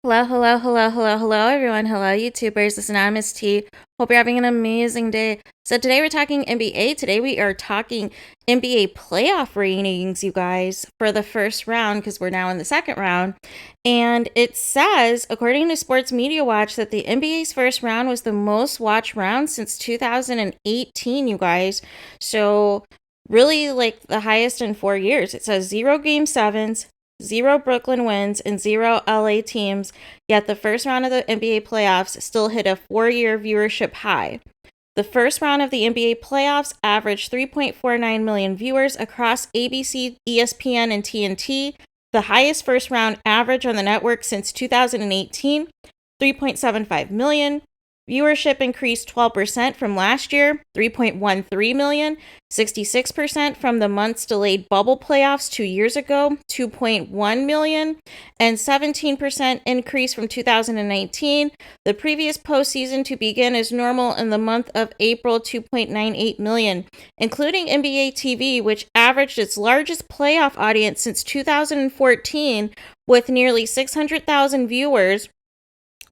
Hello, hello, hello, hello, hello, everyone. Hello, YouTubers. This is Anonymous T. Hope you're having an amazing day. So today we're talking NBA. Today we are talking NBA playoff ratings, you guys, for the first round because we're now in the second round. And it says, according to Sports Media Watch, that the NBA's first round was the most watched round since 2018, you guys. So really like the highest in 4 years. It says 0 game sevens, 0 Brooklyn wins, and 0 LA teams, yet the first round of the NBA playoffs still hit a 4-year viewership high. The first round of the NBA playoffs averaged 3.49 million viewers across ABC, ESPN, and TNT, the highest first round average on the network since 2018, 3.75 million. Viewership increased 12% from last year, 3.13 million, 66% from the months delayed bubble playoffs 2 years ago, 2.1 million, and 17% increase from 2019. The previous postseason to begin as normal in the month of April, 2.98 million, including NBA TV, which averaged its largest playoff audience since 2014 with nearly 600,000 viewers.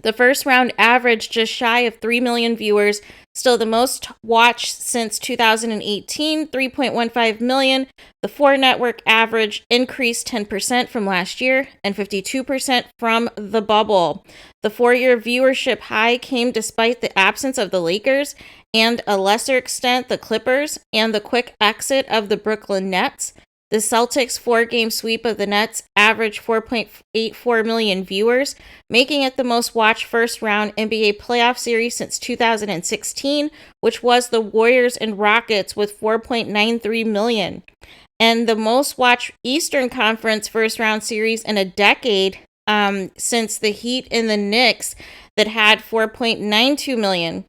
The first round averaged just shy of 3 million viewers, still the most watched since 2018, 3.15 million. The 4-network average increased 10% from last year and 52% from the bubble. The 4-year viewership high came despite the absence of the Lakers and, a lesser extent, the Clippers and the quick exit of the Brooklyn Nets. The Celtics' 4-game sweep of the Nets averaged 4.84 million viewers, making it the most watched first-round NBA playoff series since 2016, which was the Warriors and Rockets with 4.93 million. And the most watched Eastern Conference first-round series in a decade since the Heat and the Knicks that had 4.92 million.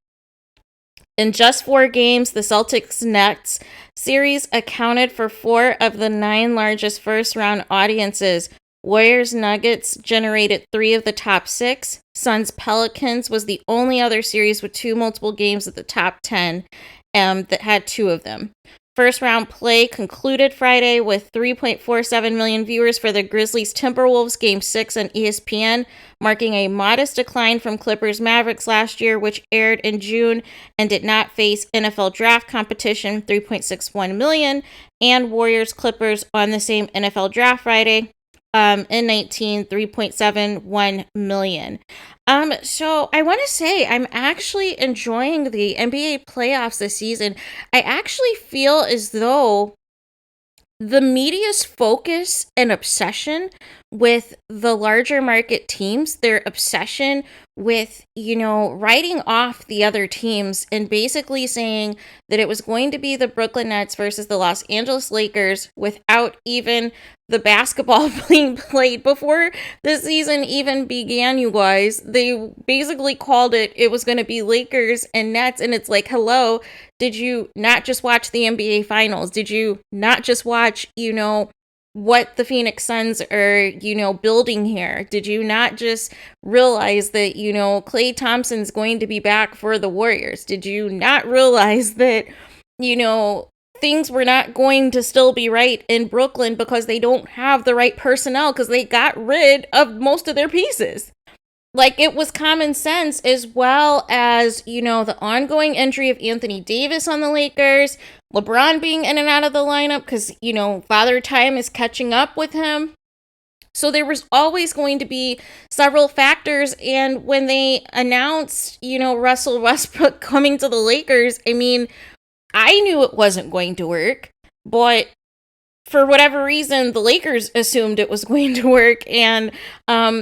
In just 4 games, the Celtics-Nets series accounted for 4 of the 9 largest first-round audiences. Warriors-Nuggets generated 3 of the top 6. Suns-Pelicans was the only other series with 2 multiple games at the top 10 that had 2 of them. First round play concluded Friday with 3.47 million viewers for the Grizzlies Timberwolves Game 6 on ESPN, marking a modest decline from Clippers Mavericks last year, which aired in June and did not face NFL draft competition, 3.61 million, and Warriors Clippers on the same NFL draft Friday, in 19, 3.71 million. So I want to say I'm actually enjoying the NBA playoffs this season. I actually feel as though the media's focus and obsession with the larger market teams, their obsession with, writing off the other teams and basically saying that it was going to be the Brooklyn Nets versus the Los Angeles Lakers without even the basketball being played before the season even began, you guys. They basically called it was going to be Lakers and Nets, and it's like, hello, did you not just watch the NBA Finals? Did you not just watch, what the Phoenix Suns are, building here? Did you not just realize that, Klay Thompson's going to be back for the Warriors? Did you not realize that, things were not going to still be right in Brooklyn because they don't have the right personnel because they got rid of most of their pieces? Like, it was common sense, as well as, the ongoing injury of Anthony Davis on the Lakers, LeBron being in and out of the lineup because, Father Time is catching up with him. So there was always going to be several factors. And when they announced, Russell Westbrook coming to the Lakers, I mean, I knew it wasn't going to work, but for whatever reason, the Lakers assumed it was going to work and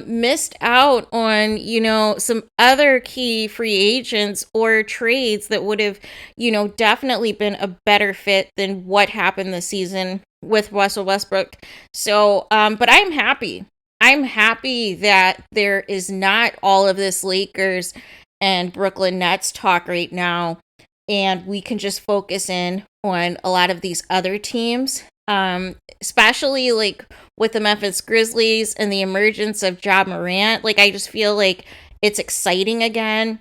missed out on, some other key free agents or trades that would have, definitely been a better fit than what happened this season with Russell Westbrook. So, but I'm happy. I'm happy that there is not all of this Lakers and Brooklyn Nets talk right now, and we can just focus in on a lot of these other teams. Especially like with the Memphis Grizzlies and the emergence of Ja Morant. Like, I just feel like it's exciting again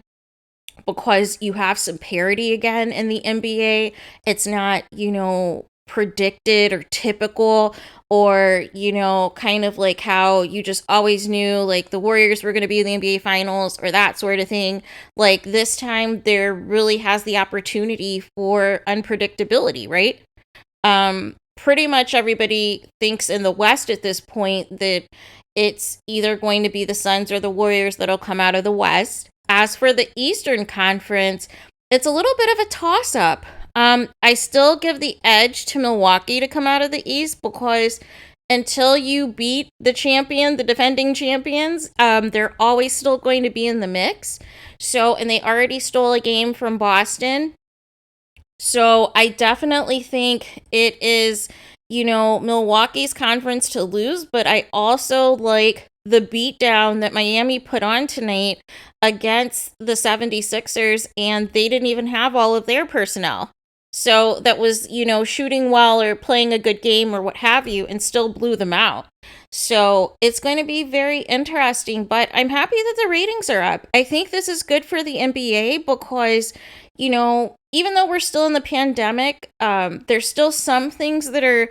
because you have some parity again in the NBA. It's not, predicted or typical, or, you know, kind of like how you just always knew like the Warriors were going to be in the NBA finals or that sort of thing. Like this time there really has the opportunity for unpredictability, right? Pretty much everybody thinks in the West at this point that it's either going to be the Suns or the Warriors that'll come out of the West. As for the Eastern Conference, it's a little bit of a toss-up. I still give the edge to Milwaukee to come out of the East because until you beat the champion, the defending champions, they're always still going to be in the mix. So, and they already stole a game from Boston. So I definitely think it is, you know, Milwaukee's conference to lose, but I also like the beatdown that Miami put on tonight against the 76ers, and they didn't even have all of their personnel. So that was, you know, shooting well or playing a good game or what have you, and still blew them out. So it's going to be very interesting, but I'm happy that the ratings are up. I think this is good for the NBA because, you know, even though we're still in the pandemic, there's still some things that are,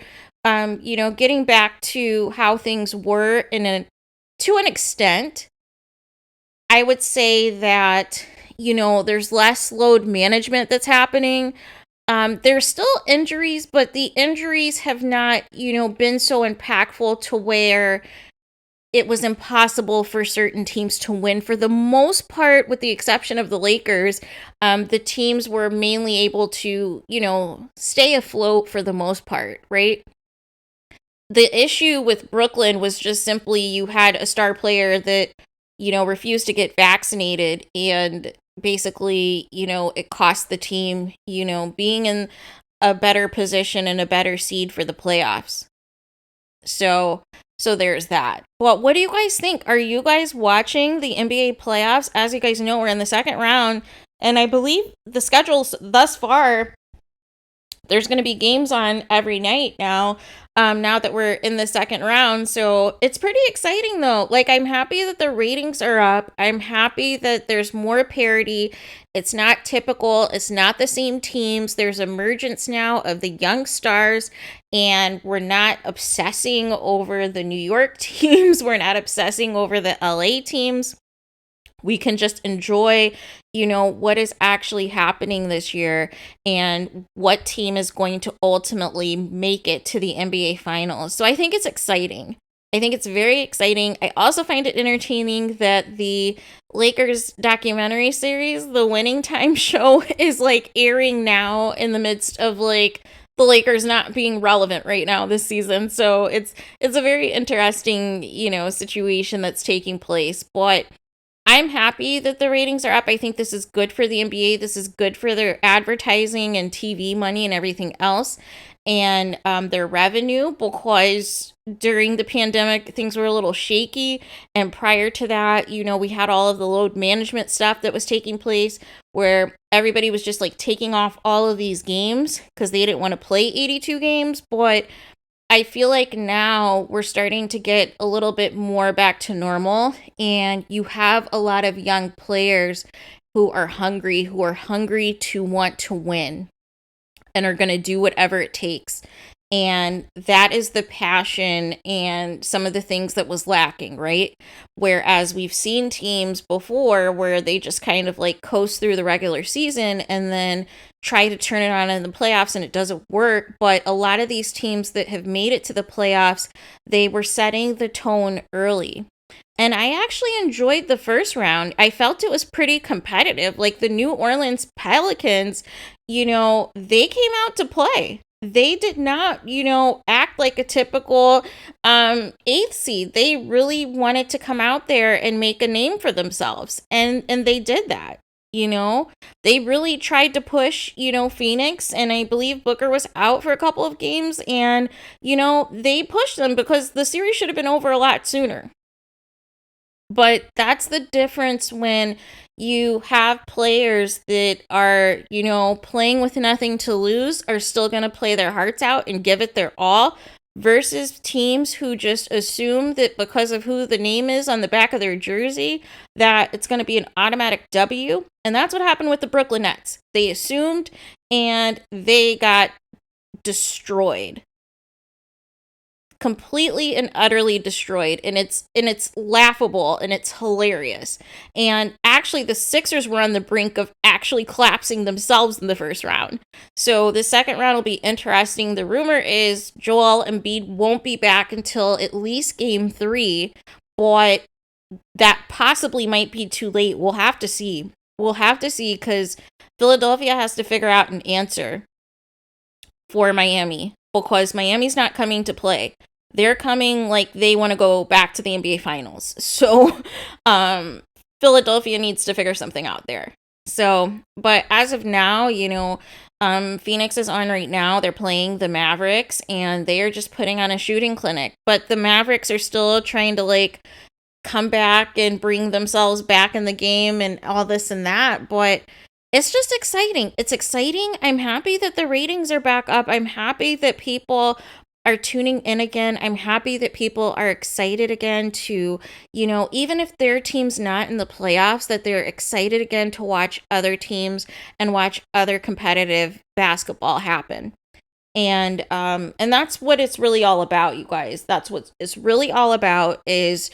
you know, getting back to how things were to an extent. I would say that, you know, there's less load management that's happening. There's still injuries, but the injuries have not, you know, been so impactful to where it was impossible for certain teams to win. For the most part, with the exception of the Lakers, the teams were mainly able to, you know, stay afloat for the most part, right? The issue with Brooklyn was just simply you had a star player that, you know, refused to get vaccinated, and basically, you know, it cost the team, you know, being in a better position and a better seed for the playoffs. So there's that. Well, what do you guys think? Are you guys watching the NBA playoffs? As you guys know, we're in the second round, and I believe the schedules thus far, there's going to be games on every night now, now that we're in the second round. So it's pretty exciting though. Like, I'm happy that the ratings are up. I'm happy that there's more parity. It's not typical. It's not the same teams. There's emergence now of the young stars, and we're not obsessing over the New York teams. We're not obsessing over the LA teams. We can just enjoy, you know, what is actually happening this year and what team is going to ultimately make it to the NBA finals. So I think it's exciting. I think it's very exciting. I also find it entertaining that the Lakers documentary series, The Winning Time Show, is like airing now in the midst of like the Lakers not being relevant right now this season. So it's a very interesting, you know, situation that's taking place. But I'm happy that the ratings are up. I think this is good for the NBA. This is good for their advertising and TV money and everything else, and their revenue, because during the pandemic, things were a little shaky. And prior to that, you know, we had all of the load management stuff that was taking place where everybody was just like taking off all of these games because they didn't want to play 82 games. But I feel like now we're starting to get a little bit more back to normal, and you have a lot of young players who are hungry to want to win and are going to do whatever it takes. And that is the passion and some of the things that was lacking, right? Whereas we've seen teams before where they just kind of like coast through the regular season and then try to turn it on in the playoffs and it doesn't work. But a lot of these teams that have made it to the playoffs, they were setting the tone early. And I actually enjoyed the first round. I felt it was pretty competitive. Like the New Orleans Pelicans, you know, they came out to play. They did not, you know, act like a typical eighth seed. They really wanted to come out there and make a name for themselves. And they did that. You know, they really tried to push, you know, Phoenix, and I believe Booker was out for a couple of games, and, you know, they pushed them because the series should have been over a lot sooner. But that's the difference when you have players that are, you know, playing with nothing to lose, are still going to play their hearts out and give it their all, versus teams who just assume that because of who the name is on the back of their jersey, that it's going to be an automatic W. And that's what happened with the Brooklyn Nets. They assumed, and they got destroyed. Completely and utterly destroyed, and it's laughable and it's hilarious. And actually the Sixers were on the brink of actually collapsing themselves in the first round. So the second round will be interesting. The rumor is Joel Embiid won't be back until at least game 3, but that possibly might be too late. We'll have to see. We'll have to see, because Philadelphia has to figure out an answer for Miami, because Miami's not coming to play. They're coming like they want to go back to the NBA Finals. So Philadelphia needs to figure something out there. So, but as of now, Phoenix is on right now. They're playing the Mavericks, and they are just putting on a shooting clinic. But the Mavericks are still trying to come back and bring themselves back in the game and all this and that. But it's just exciting. It's exciting. I'm happy that the ratings are back up. I'm happy that people are tuning in again. I'm happy that people are excited again to, even if their team's not in the playoffs, that they're excited again to watch other teams and watch other competitive basketball happen. And that's what it's really all about, you guys. That's what it's really all about, is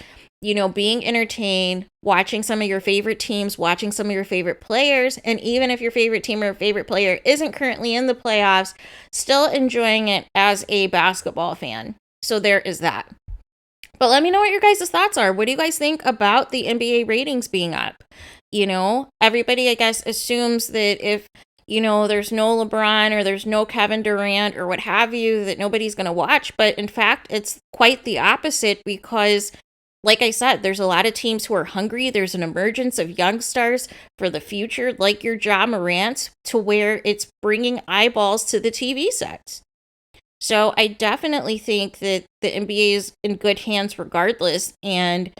being entertained, watching some of your favorite teams, watching some of your favorite players, and even if your favorite team or favorite player isn't currently in the playoffs, still enjoying it as a basketball fan. So there is that. But let me know what your guys' thoughts are. What do you guys think about the NBA ratings being up? Everybody, I guess, assumes that if there's no LeBron or there's no Kevin Durant or what have you, that nobody's going to watch. But in fact, it's quite the opposite, because like I said, there's a lot of teams who are hungry. There's an emergence of young stars for the future, like your Ja Morant, to where it's bringing eyeballs to the TV sets. So I definitely think that the NBA is in good hands regardless. And,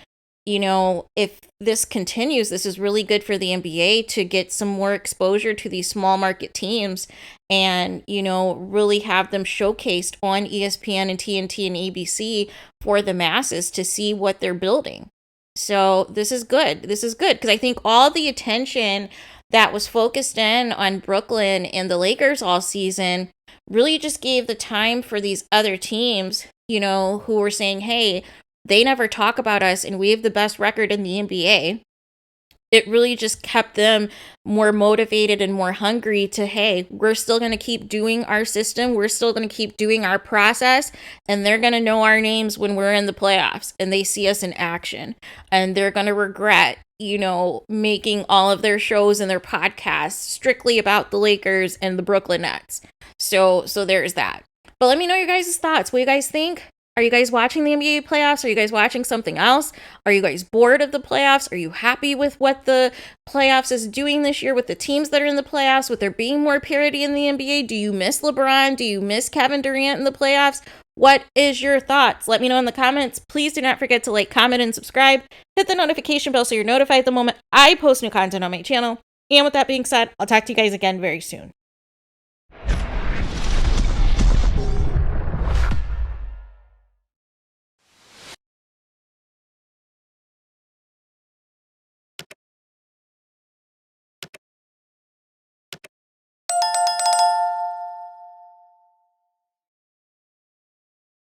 if this continues, this is really good for the NBA to get some more exposure to these small market teams and, really have them showcased on ESPN and TNT and ABC for the masses to see what they're building. So this is good. This is good, because I think all the attention that was focused in on Brooklyn and the Lakers all season really just gave the time for these other teams, who were saying, hey, they never talk about us and we have the best record in the NBA. It really just kept them more motivated and more hungry to, hey, we're still going to keep doing our system. We're still going to keep doing our process. And they're going to know our names when we're in the playoffs and they see us in action. And they're going to regret, making all of their shows and their podcasts strictly about the Lakers and the Brooklyn Nets. So there's that. But let me know your guys' thoughts. What do you guys think? Are you guys watching the NBA playoffs? Are you guys watching something else? Are you guys bored of the playoffs? Are you happy with what the playoffs is doing this year with the teams that are in the playoffs, with there being more parity in the NBA? Do you miss LeBron? Do you miss Kevin Durant in the playoffs? What is your thoughts? Let me know in the comments. Please do not forget to comment, and subscribe. Hit the notification bell so you're notified the moment I post new content on my channel. And with that being said, I'll talk to you guys again very soon.